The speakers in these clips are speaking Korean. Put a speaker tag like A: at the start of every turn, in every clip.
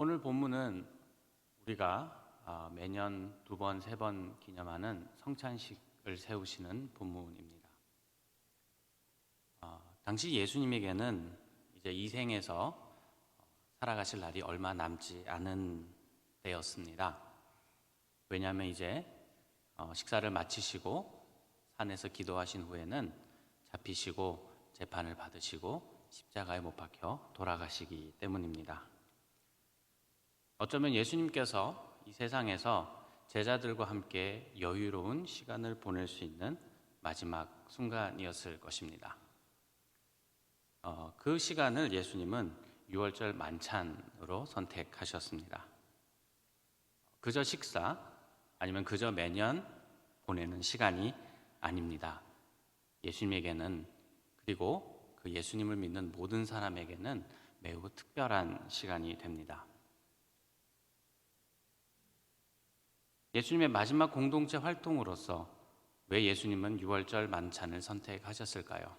A: 오늘 본문은 우리가 매년 두 번, 세 번 기념하는 성찬식을 세우시는 본문입니다. 당시 예수님에게는 이제 이 생에서 살아가실 날이 얼마 남지 않은 때였습니다. 왜냐하면 이제 식사를 마치시고 산에서 기도하신 후에는 잡히시고 재판을 받으시고 십자가에 못 박혀 돌아가시기 때문입니다. 어쩌면 예수님께서 이 세상에서 제자들과 함께 여유로운 시간을 보낼 수 있는 마지막 순간이었을 것입니다. 그 시간을 예수님은 유월절 만찬으로 선택하셨습니다. 그저 식사 아니면 그저 매년 보내는 시간이 아닙니다. 예수님에게는, 그리고 그 예수님을 믿는 모든 사람에게는 매우 특별한 시간이 됩니다. 예수님의 마지막 공동체 활동으로서 왜 예수님은 유월절 만찬을 선택하셨을까요?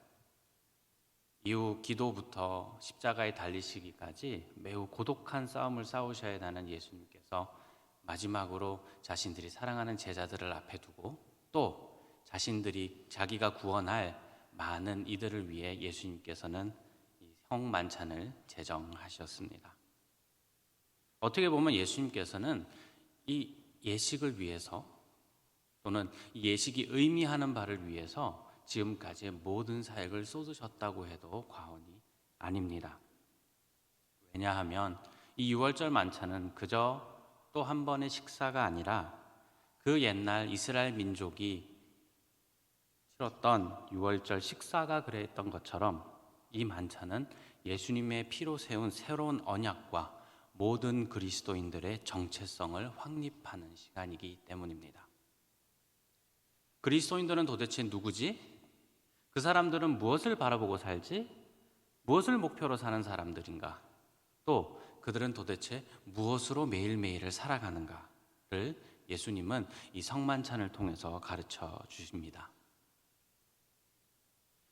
A: 이후 기도부터 십자가에 달리시기까지 매우 고독한 싸움을 싸우셔야 하는 예수님께서 마지막으로 자신들이 사랑하는 제자들을 앞에 두고 또 자신들이 자기가 구원할 많은 이들을 위해 예수님께서는 이 성만찬을 제정하셨습니다. 어떻게 보면 예수님께서는 이 예식을 위해서 또는 이 예식이 의미하는 바를 위해서 지금까지의 모든 사역을 쏟으셨다고 해도 과언이 아닙니다. 왜냐하면 이 유월절 만찬은 그저 또 한 번의 식사가 아니라 그 옛날 이스라엘 민족이 치렀던 유월절 식사가 그랬던 것처럼 이 만찬은 예수님의 피로 세운 새로운 언약과 모든 그리스도인들의 정체성을 확립하는 시간이기 때문입니다. 그리스도인들은 도대체 누구지? 그 사람들은 무엇을 바라보고 살지? 무엇을 목표로 사는 사람들인가? 또 그들은 도대체 무엇으로 매일매일을 살아가는가를 예수님은 이 성만찬을 통해서 가르쳐 주십니다.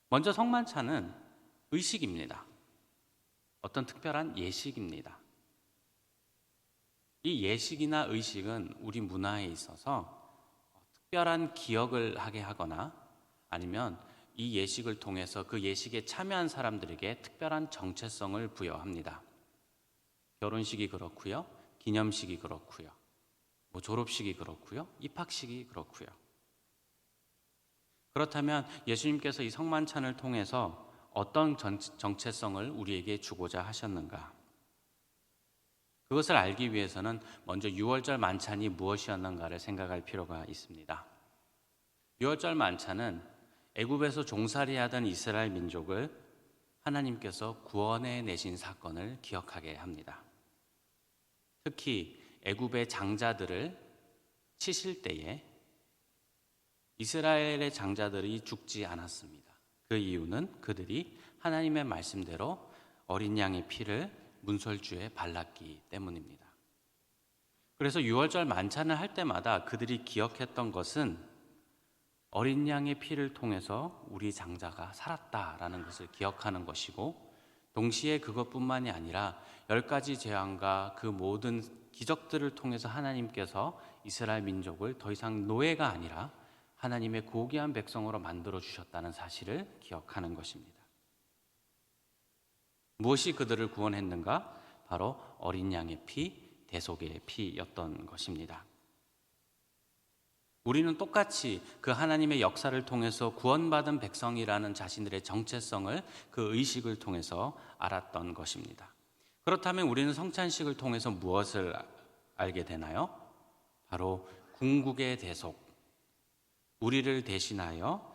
A: 먼저 성만찬은 의식입니다. 어떤 특별한 예식입니다. 이 예식이나 의식은 우리 문화에 있어서 특별한 기억을 하게 하거나 아니면 이 예식을 통해서 그 예식에 참여한 사람들에게 특별한 정체성을 부여합니다. 결혼식이 그렇고요, 기념식이 그렇고요, 졸업식이 그렇고요, 입학식이 그렇고요. 그렇다면 예수님께서 이 성만찬을 통해서 어떤 정체성을 우리에게 주고자 하셨는가? 그것을 알기 위해서는 먼저 유월절 만찬이 무엇이었는가를 생각할 필요가 있습니다. 유월절 만찬은 애굽에서 종살이하던 이스라엘 민족을 하나님께서 구원해 내신 사건을 기억하게 합니다. 특히 애굽의 장자들을 치실 때에 이스라엘의 장자들이 죽지 않았습니다. 그 이유는 그들이 하나님의 말씀대로 어린 양의 피를 문설주에 발랐기 때문입니다. 그래서 유월절 만찬을 할 때마다 그들이 기억했던 것은 어린 양의 피를 통해서 우리 장자가 살았다라는 것을 기억하는 것이고, 동시에 그것뿐만이 아니라 10가지 재앙과 그 모든 기적들을 통해서 하나님께서 이스라엘 민족을 더 이상 노예가 아니라 하나님의 고귀한 백성으로 만들어 주셨다는 사실을 기억하는 것입니다. 무엇이 그들을 구원했는가? 바로 어린 양의 피, 대속의 피였던 것입니다. 우리는 똑같이 그 하나님의 역사를 통해서 구원받은 백성이라는 자신들의 정체성을 그 의식을 통해서 알았던 것입니다. 그렇다면 우리는 성찬식을 통해서 무엇을 알게 되나요? 바로 궁극의 대속, 우리를 대신하여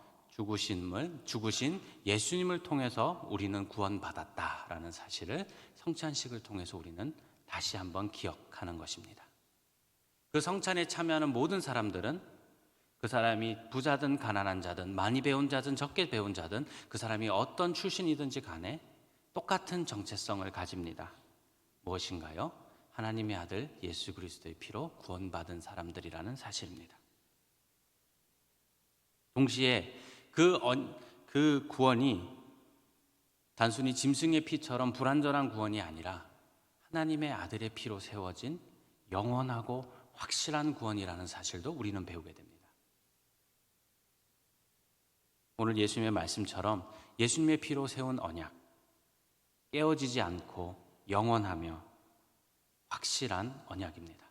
A: 죽으신 예수님을 통해서 우리는 구원받았다라는 사실을 성찬식을 통해서 우리는 다시 한번 기억하는 것입니다. 그 성찬에 참여하는 모든 사람들은 그 사람이 부자든 가난한 자든 많이 배운 자든 적게 배운 자든 그 사람이 어떤 출신이든지 간에 똑같은 정체성을 가집니다. 무엇인가요? 하나님의 아들 예수 그리스도의 피로 구원받은 사람들이라는 사실입니다. 동시에 그 구원이 단순히 짐승의 피처럼 불완전한 구원이 아니라 하나님의 아들의 피로 세워진 영원하고 확실한 구원이라는 사실도 우리는 배우게 됩니다. 오늘 예수님의 말씀처럼 예수님의 피로 세운 언약, 깨어지지 않고 영원하며 확실한 언약입니다.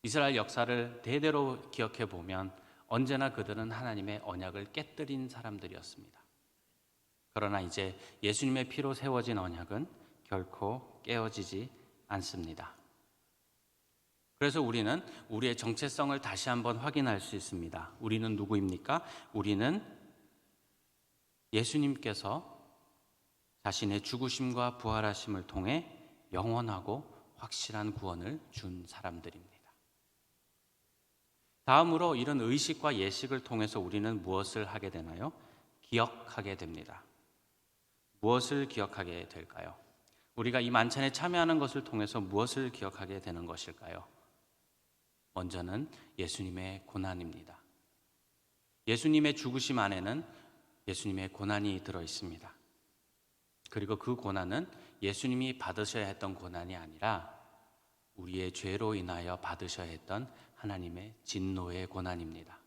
A: 이스라엘 역사를 대대로 기억해 보면 언제나 그들은 하나님의 언약을 깨뜨린 사람들이었습니다. 그러나 이제 예수님의 피로 세워진 언약은 결코 깨어지지 않습니다. 그래서 우리는 우리의 정체성을 다시 한번 확인할 수 있습니다. 우리는 누구입니까? 우리는 예수님께서 자신의 죽으심과 부활하심을 통해 영원하고 확실한 구원을 준 사람들입니다. 다음으로 이런 의식과 예식을 통해서 우리는 무엇을 하게 되나요? 기억하게 됩니다. 무엇을 기억하게 될까요? 우리가 이 만찬에 참여하는 것을 통해서 무엇을 기억하게 되는 것일까요? 먼저는 예수님의 고난입니다. 예수님의 죽으심 안에는 예수님의 고난이 들어 있습니다. 그리고 그 고난은 예수님이 받으셔야 했던 고난이 아니라 우리의 죄로 인하여 받으셔야 했던 하나님의 진노의 고난입니다.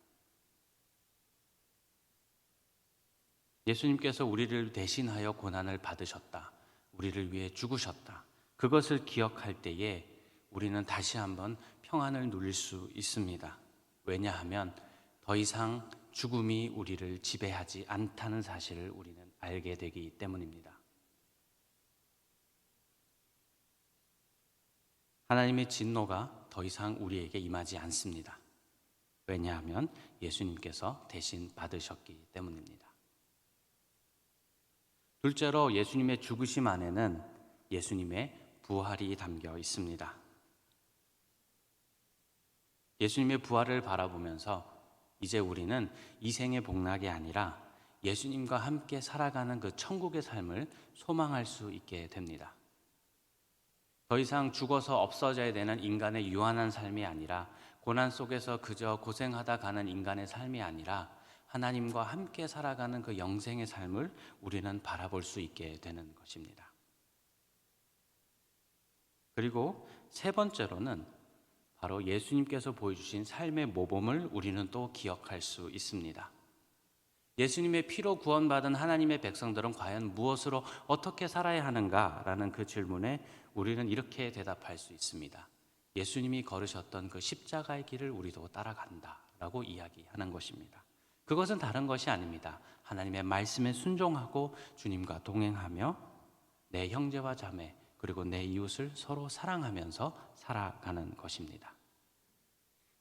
A: 예수님께서 우리를 대신하여 고난을 받으셨다. 우리를 위해 죽으셨다. 그것을 기억할 때에 우리는 다시 한번 평안을 누릴 수 있습니다. 왜냐하면 더 이상 죽음이 우리를 지배하지 않다는 사실을 우리는 알게 되기 때문입니다. 하나님의 진노가 더 이상 우리에게 임하지 않습니다. 왜냐하면 예수님께서 대신 받으셨기 때문입니다. 둘째로 예수님의 죽으심 안에는 예수님의 부활이 담겨 있습니다. 예수님의 부활을 바라보면서 이제 우리는 이 생의 복락이 아니라 예수님과 함께 살아가는 그 천국의 삶을 소망할 수 있게 됩니다. 더 이상 죽어서 없어져야 되는 인간의 유한한 삶이 아니라 고난 속에서 그저 고생하다 가는 인간의 삶이 아니라 하나님과 함께 살아가는 그 영생의 삶을 우리는 바라볼 수 있게 되는 것입니다. 그리고 세 번째로는 바로 예수님께서 보여주신 삶의 모범을 우리는 또 기억할 수 있습니다. 예수님의 피로 구원받은 하나님의 백성들은 과연 무엇으로 어떻게 살아야 하는가라는 그 질문에 우리는 이렇게 대답할 수 있습니다. 예수님이 걸으셨던 그 십자가의 길을 우리도 따라간다라고 이야기하는 것입니다. 그것은 다른 것이 아닙니다. 하나님의 말씀에 순종하고 주님과 동행하며 내 형제와 자매 그리고 내 이웃을 서로 사랑하면서 살아가는 것입니다.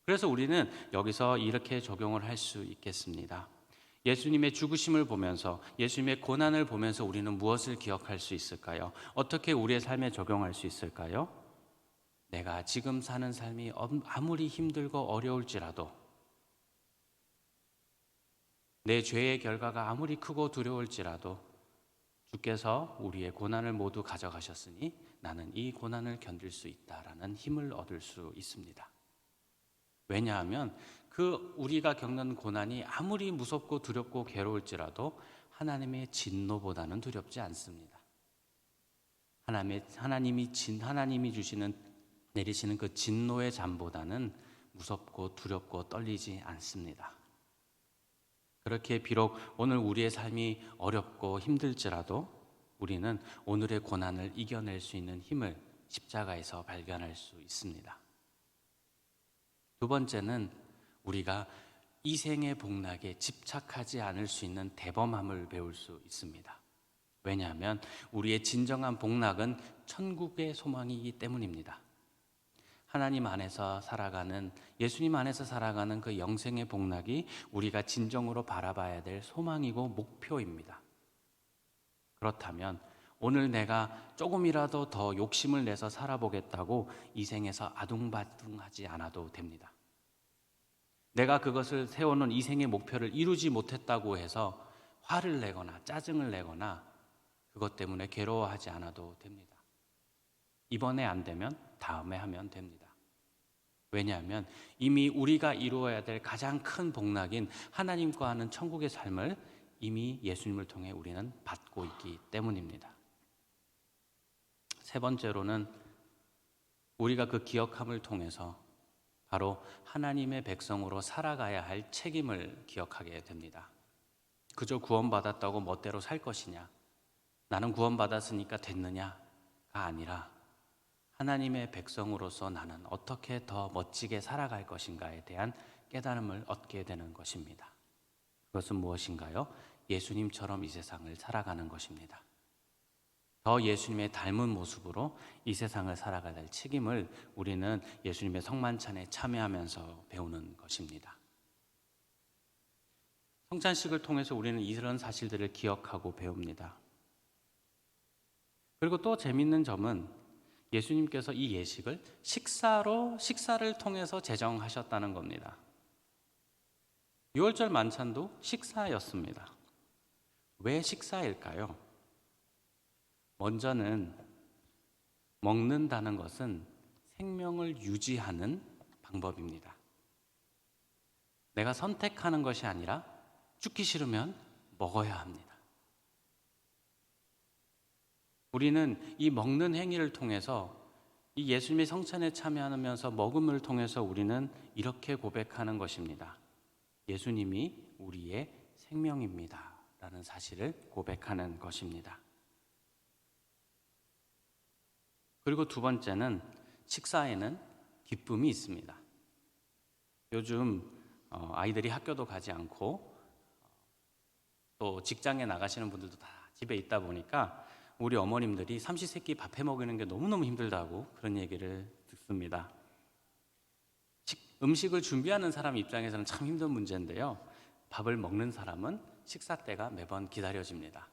A: 그래서 우리는 여기서 이렇게 적용을 할 수 있겠습니다. 예수님의 죽으심을 보면서 예수님의 고난을 보면서 우리는 무엇을 기억할 수 있을까요? 어떻게 우리의 삶에 적용할 수 있을까요? 내가 지금 사는 삶이 아무리 힘들고 어려울지라도 내 죄의 결과가 아무리 크고 두려울지라도 주께서 우리의 고난을 모두 가져가셨으니 나는 이 고난을 견딜 수 있다라는 힘을 얻을 수 있습니다. 왜냐하면 그 우리가 겪는 고난이 아무리 무섭고 두렵고 괴로울지라도 하나님의 진노보다는 두렵지 않습니다. 하나님이 내리시는 그 진노의 잠보다는 무섭고 두렵고 떨리지 않습니다. 그렇게 비록 오늘 우리의 삶이 어렵고 힘들지라도 우리는 오늘의 고난을 이겨낼 수 있는 힘을 십자가에서 발견할 수 있습니다. 두 번째는 우리가 이 생의 복락에 집착하지 않을 수 있는 대범함을 배울 수 있습니다. 왜냐하면 우리의 진정한 복락은 천국의 소망이기 때문입니다. 하나님 안에서 살아가는, 예수님 안에서 살아가는 그 영생의 복락이 우리가 진정으로 바라봐야 될 소망이고 목표입니다. 그렇다면 오늘 내가 조금이라도 더 욕심을 내서 살아보겠다고 이 생에서 아둥바둥하지 않아도 됩니다. 내가 그것을 세워놓은 이 생의 목표를 이루지 못했다고 해서 화를 내거나 짜증을 내거나 그것 때문에 괴로워하지 않아도 됩니다. 이번에 안 되면 다음에 하면 됩니다. 왜냐하면 이미 우리가 이루어야 될 가장 큰 복락인 하나님과 하는 천국의 삶을 이미 예수님을 통해 우리는 받고 있기 때문입니다. 세 번째로는 우리가 그 기억함을 통해서 바로 하나님의 백성으로 살아가야 할 책임을 기억하게 됩니다. 그저 구원받았다고 멋대로 살 것이냐, 나는 구원받았으니까 됐느냐가 아니라 하나님의 백성으로서 나는 어떻게 더 멋지게 살아갈 것인가에 대한 깨달음을 얻게 되는 것입니다. 그것은 무엇인가요? 예수님처럼 이 세상을 살아가는 것입니다. 더 예수님의 닮은 모습으로 이 세상을 살아가야 할 책임을 우리는 예수님의 성만찬에 참여하면서 배우는 것입니다. 성찬식을 통해서 우리는 이런 사실들을 기억하고 배웁니다. 그리고 또 재밌는 점은 예수님께서 이 예식을 식사를 통해서 제정하셨다는 겁니다. 유월절 만찬도 식사였습니다. 왜 식사일까요? 먼저는 먹는다는 것은 생명을 유지하는 방법입니다. 내가 선택하는 것이 아니라 죽기 싫으면 먹어야 합니다. 우리는 이 먹는 행위를 통해서 이 예수님의 성찬에 참여하면서 먹음을 통해서 우리는 이렇게 고백하는 것입니다. 예수님이 우리의 생명입니다. 라는 사실을 고백하는 것입니다. 그리고 두 번째는 식사에는 기쁨이 있습니다. 요즘 아이들이 학교도 가지 않고 또 직장에 나가시는 분들도 다 집에 있다 보니까 우리 어머님들이 삼시세끼 밥 해 먹이는 게 너무너무 힘들다고 그런 얘기를 듣습니다. 음식을 준비하는 사람 입장에서는 참 힘든 문제인데요. 밥을 먹는 사람은 식사 때가 매번 기다려집니다.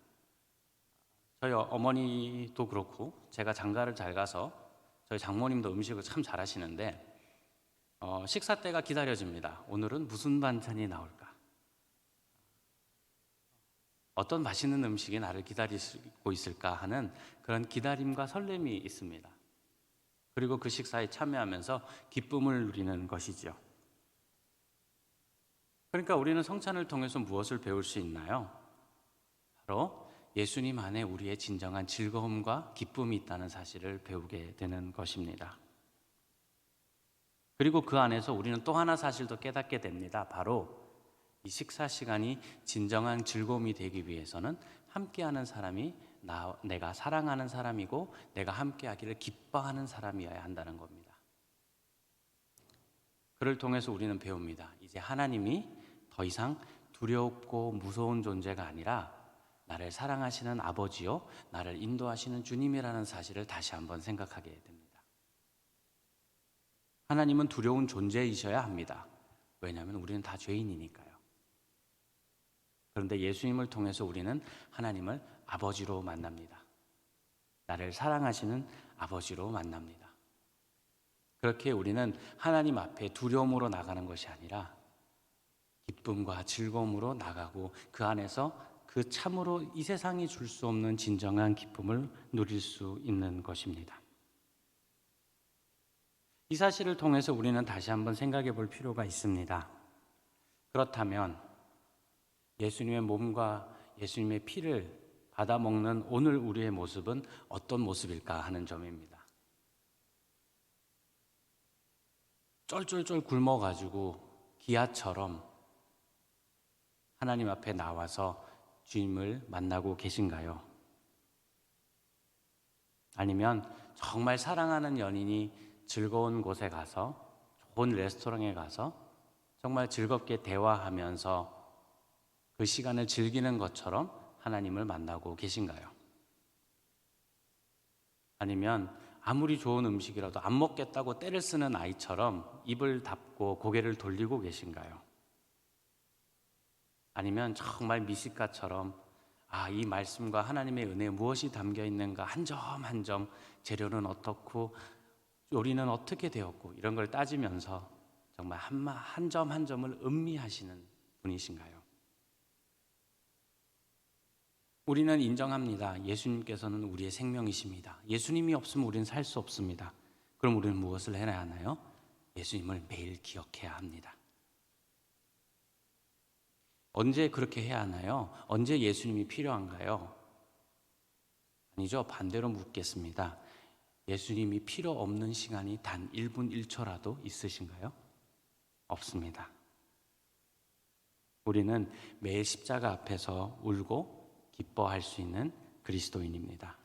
A: 저희 어머니도 그렇고 제가 장가를 잘 가서 저희 장모님도 음식을 참 잘하시는데 식사 때가 기다려집니다. 오늘은 무슨 반찬이 나올까? 어떤 맛있는 음식이 나를 기다리고 있을까 하는 그런 기다림과 설렘이 있습니다. 그리고 그 식사에 참여하면서 기쁨을 누리는 것이죠. 그러니까 우리는 성찬을 통해서 무엇을 배울 수 있나요? 바로 예수님 안에 우리의 진정한 즐거움과 기쁨이 있다는 사실을 배우게 되는 것입니다. 그리고 그 안에서 우리는 또 하나 사실도 깨닫게 됩니다. 바로 이 식사 시간이 진정한 즐거움이 되기 위해서는 함께하는 사람이 내가 사랑하는 사람이고 내가 함께하기를 기뻐하는 사람이어야 한다는 겁니다. 그를 통해서 우리는 배웁니다. 이제 하나님이 더 이상 두렵고 무서운 존재가 아니라 나를 사랑하시는 아버지요, 나를 인도하시는 주님이라는 사실을 다시 한번 생각하게 됩니다. 하나님은 두려운 존재이셔야 합니다. 왜냐하면 우리는 다 죄인이니까요. 그런데 예수님을 통해서 우리는 하나님을 아버지로 만납니다. 나를 사랑하시는 아버지로 만납니다. 그렇게 우리는 하나님 앞에 두려움으로 나가는 것이 아니라 기쁨과 즐거움으로 나가고 그 안에서 그 참으로 이 세상이 줄 수 없는 진정한 기쁨을 누릴 수 있는 것입니다. 이 사실을 통해서 우리는 다시 한번 생각해 볼 필요가 있습니다. 그렇다면 예수님의 몸과 예수님의 피를 받아먹는 오늘 우리의 모습은 어떤 모습일까 하는 점입니다. 쫄쫄쫄 굶어가지고 기아처럼 하나님 앞에 나와서 주님을 만나고 계신가요? 아니면 정말 사랑하는 연인이 즐거운 곳에 가서 좋은 레스토랑에 가서 정말 즐겁게 대화하면서 그 시간을 즐기는 것처럼 하나님을 만나고 계신가요? 아니면 아무리 좋은 음식이라도 안 먹겠다고 떼를 쓰는 아이처럼 입을 닫고 고개를 돌리고 계신가요? 아니면 정말 미식가처럼 이 말씀과 하나님의 은혜에 무엇이 담겨 있는가 한 점 한 점 재료는 어떻고 요리는 어떻게 되었고 이런 걸 따지면서 정말 한 점 한 점을 음미하시는 분이신가요? 우리는 인정합니다. 예수님께서는 우리의 생명이십니다. 예수님이 없으면 우리는 살 수 없습니다. 그럼 우리는 무엇을 해야 하나요? 예수님을 매일 기억해야 합니다. 언제 그렇게 해야 하나요? 언제 예수님이 필요한가요? 아니죠. 반대로 묻겠습니다. 예수님이 필요 없는 시간이 단 1분 1초라도 있으신가요? 없습니다. 우리는 매일 십자가 앞에서 울고 기뻐할 수 있는 그리스도인입니다.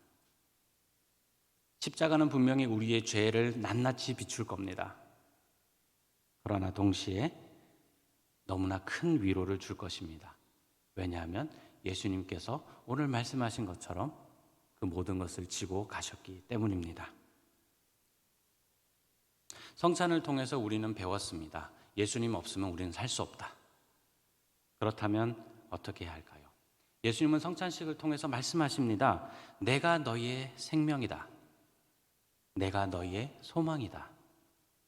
A: 십자가는 분명히 우리의 죄를 낱낱이 비출 겁니다. 그러나 동시에 너무나 큰 위로를 줄 것입니다. 왜냐하면 예수님께서 오늘 말씀하신 것처럼 그 모든 것을 지고 가셨기 때문입니다. 성찬을 통해서 우리는 배웠습니다. 예수님 없으면 우리는 살 수 없다. 그렇다면 어떻게 해야 할까요? 예수님은 성찬식을 통해서 말씀하십니다. 내가 너희의 생명이다. 내가 너희의 소망이다.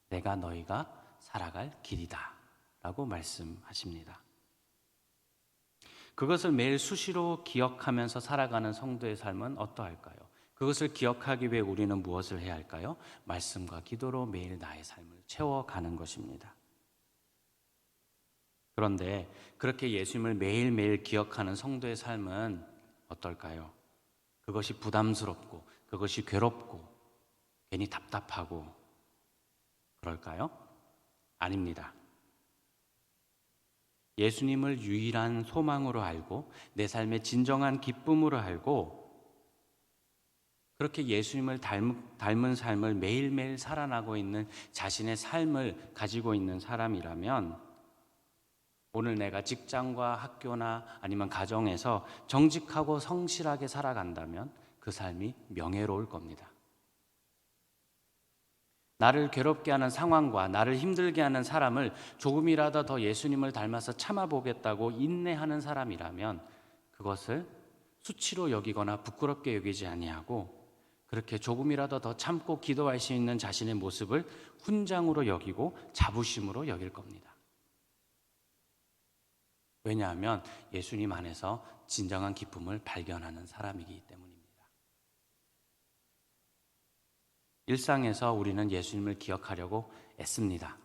A: 내가 너희가 살아갈 길이다. 라고 말씀하십니다. 그것을 매일 수시로 기억하면서 살아가는 성도의 삶은 어떠할까요? 그것을 기억하기 위해 우리는 무엇을 해야 할까요? 말씀과 기도로 매일 나의 삶을 채워가는 것입니다. 그런데 그렇게 예수님을 매일매일 기억하는 성도의 삶은 어떨까요? 그것이 부담스럽고 그것이 괴롭고 괜히 답답하고 그럴까요? 아닙니다. 예수님을 유일한 소망으로 알고 내 삶의 진정한 기쁨으로 알고 그렇게 예수님을 닮은 삶을 매일매일 살아나고 있는 자신의 삶을 가지고 있는 사람이라면 오늘 내가 직장과 학교나 아니면 가정에서 정직하고 성실하게 살아간다면 그 삶이 명예로울 겁니다. 나를 괴롭게 하는 상황과 나를 힘들게 하는 사람을 조금이라도 더 예수님을 닮아서 참아보겠다고 인내하는 사람이라면 그것을 수치로 여기거나 부끄럽게 여기지 아니하고 그렇게 조금이라도 더 참고 기도할 수 있는 자신의 모습을 훈장으로 여기고 자부심으로 여길 겁니다. 왜냐하면 예수님 안에서 진정한 기쁨을 발견하는 사람이기 때문입니다. 일상에서 우리는 예수님을 기억하려고 애씁니다.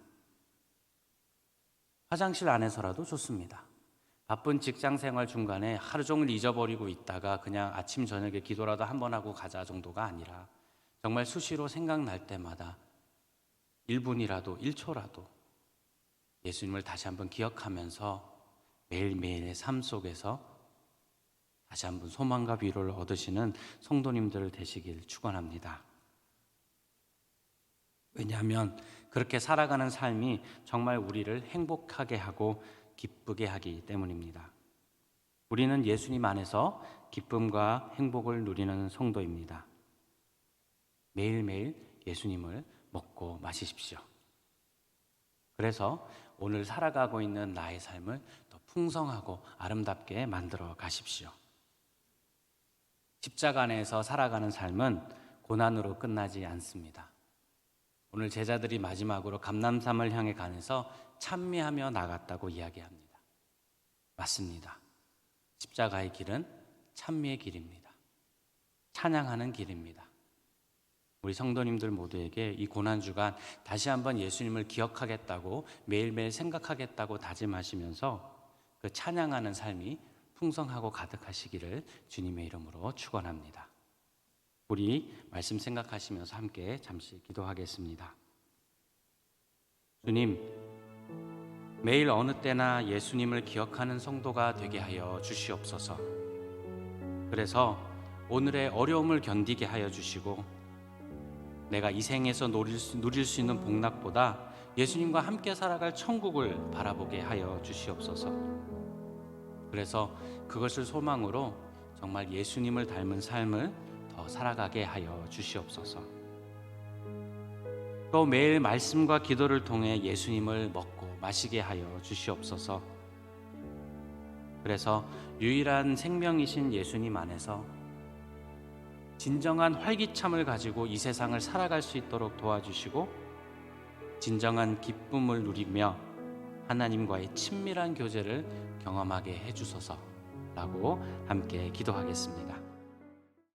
A: 화장실 안에서라도 좋습니다. 바쁜 직장 생활 중간에 하루 종일 잊어버리고 있다가 그냥 아침 저녁에 기도라도 한번 하고 가자 정도가 아니라 정말 수시로 생각날 때마다 1분이라도 1초라도 예수님을 다시 한번 기억하면서 매일매일의 삶 속에서 다시 한번 소망과 위로를 얻으시는 성도님들 되시길 축원합니다. 왜냐하면 그렇게 살아가는 삶이 정말 우리를 행복하게 하고 기쁘게 하기 때문입니다. 우리는 예수님 안에서 기쁨과 행복을 누리는 성도입니다. 매일매일 예수님을 먹고 마시십시오. 그래서 오늘 살아가고 있는 나의 삶을 더 풍성하고 아름답게 만들어 가십시오. 십자가 안에서 살아가는 삶은 고난으로 끝나지 않습니다. 오늘 제자들이 마지막으로 감람산을 향해 가면서 찬미하며 나갔다고 이야기합니다. 맞습니다. 십자가의 길은 찬미의 길입니다. 찬양하는 길입니다. 우리 성도님들 모두에게 이 고난주간 다시 한번 예수님을 기억하겠다고 매일매일 생각하겠다고 다짐하시면서 그 찬양하는 삶이 풍성하고 가득하시기를 주님의 이름으로 축원합니다. 우리 말씀 생각하시면서 함께 잠시 기도하겠습니다. 주님, 매일 어느 때나 예수님을 기억하는 성도가 되게 하여 주시옵소서. 그래서 오늘의 어려움을 견디게 하여 주시고 내가 이 생에서 누릴 수 있는 복락보다 예수님과 함께 살아갈 천국을 바라보게 하여 주시옵소서. 그래서 그것을 소망으로 정말 예수님을 닮은 삶을 더 살아가게 하여 주시옵소서. 또 매일 말씀과 기도를 통해 예수님을 먹고 마시게 하여 주시옵소서. 그래서 유일한 생명이신 예수님 안에서 진정한 활기참을 가지고 이 세상을 살아갈 수 있도록 도와주시고 진정한 기쁨을 누리며 하나님과의 친밀한 교제를 경험하게 해주소서라고 함께 기도하겠습니다.